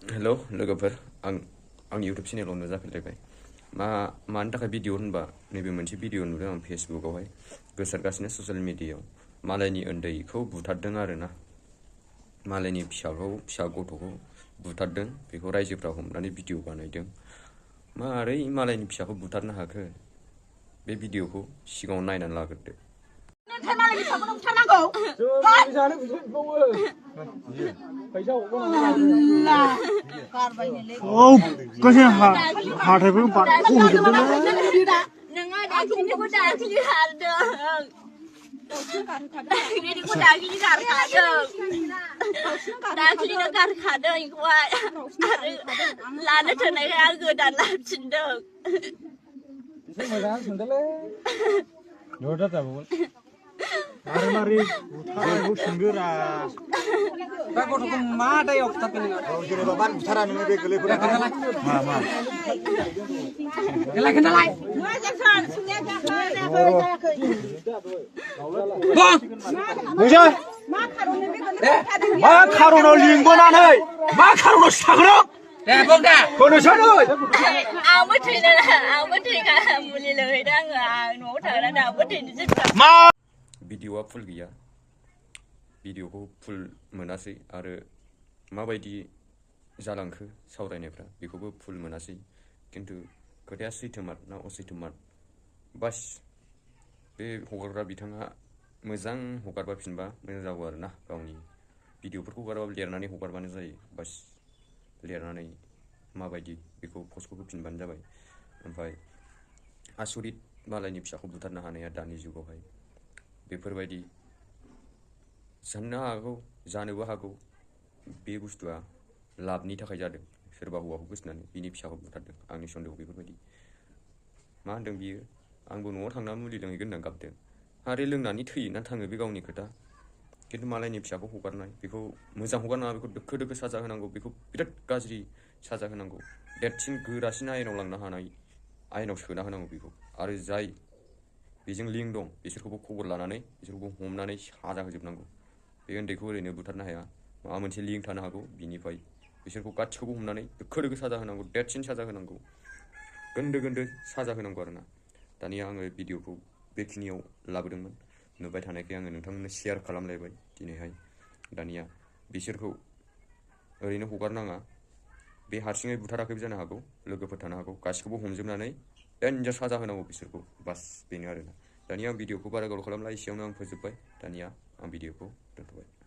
हेल' लोगोफोर आं इउटुब चेनेलाव नुजाफेरलायबाय मानि थाखाय भिडिअ होनबा नैबे मोनसे भिडिअ नुदों आं फेसबुकआवहाय गोसारगासिनो ससियेल मिडियायाव मालायनि उन्दैखौ बुथारदों आरोना मालायनि फिसा गथ'खौ बुथारदों बेखौ रायजोफ्रा हमनानै भिडिअ बानायदों मारै मालायनि फिसाखौ बुथारनो हाखो बे भिडिअखौ सिगाङाव नायनानै लाग्रोदो Mari buthara sendiri. Kau tu mana yang buthara ni? Jadi bapak buthara ni mereka kelih pura. Ma. Kenal. Bang. Musa. Ma karuno lingkungan ni. Ma karuno sagrok. Bangga. Kono sana. Aku tidak boleh lebih dah. Aku tak boleh. Ma. भिडिअआ फुल गैया भिडिअखौ फुल मोनासै आरो माबायदि जालांखो सावरायनायफ्रा बेखौबो फुल मोनासै किन्तु खोथाया सैथोमार ना असैथोमार बास बे हगारग्रा बिथाङा मोजां हगारबा फिनबा मोजां जागौ आरोना गावनि भिडिअफोरखौ हगारबा लिरनानै हगारबानो जायो बास लिरनानै माबायदि बेखौ पस्टखौ होफिनबानो जाबाय ओमफ्राय आसरित मालायनि फिसाखौ बुथारनो हानाया दानि जुगावहाय बेफोरबायदि जानोबो हागौ बे बुस्थुआ लाबनि थाखाय जादों सोरबा हौवाखौ गोसोनानै बिनि फिसाखौ बुथारदों आंनि सन्देहआव बेफोरबायदि मा होनदों बियो आंबो न'आव थांना मुलि लोंहैगोन होनना गाबदों आरो लोंनानै थैयो ना थाङो बे गावनि खोथा किन्तु मालायनि फिसाखौ हगारनाय बेखौ मोजां हगारनाङा बेखौ दोखो साजा होनांगौ बेखौ बिराद गाज्रि साजा होनांगौ देरसिन गोरासिन आयेनाव लांनो हानाय आयेनाव सोना होनांगौ बेखौ आरो जाय बेजों लिंक दं बिसोरखौबो खबर लानानै बिसोरखौ हमनानै साजा होजोबनांगौ बे उन्दैखौ ओरैनो बुथारनो हाया माबा मोनसे लिंक थानो हागौ बिनिफ्राय बिसोरखौ गासिखौबो हमनानै दोखो साजा होनांगौ देरसिन साजा होनांगौ गोन्दो साजा होनांगौ आरोना दानिया आङो भिडिअखौ बेखिनियाव लाबोदोंमोन नुबाय थानायखाय आङो नोंथांमोननो शेयार खालामलायबाय दिनैहाय दानिया बिसोरखौ ओरैनो हगारनाङा बे हारसिङै बुथाराखैबो जानो हागौ लोगोफोर थानो हागौ गासिखौबो हमजोबनानै डेन्जार साजा होनांगौ बिसोरखौ बास बेनो आरोना दानिया आं भिडिअखौ बारा गोलाव खालामला एसेयावनो आं फोजोबबाय दानिया आं भिडिअखौ दोनथ'बाय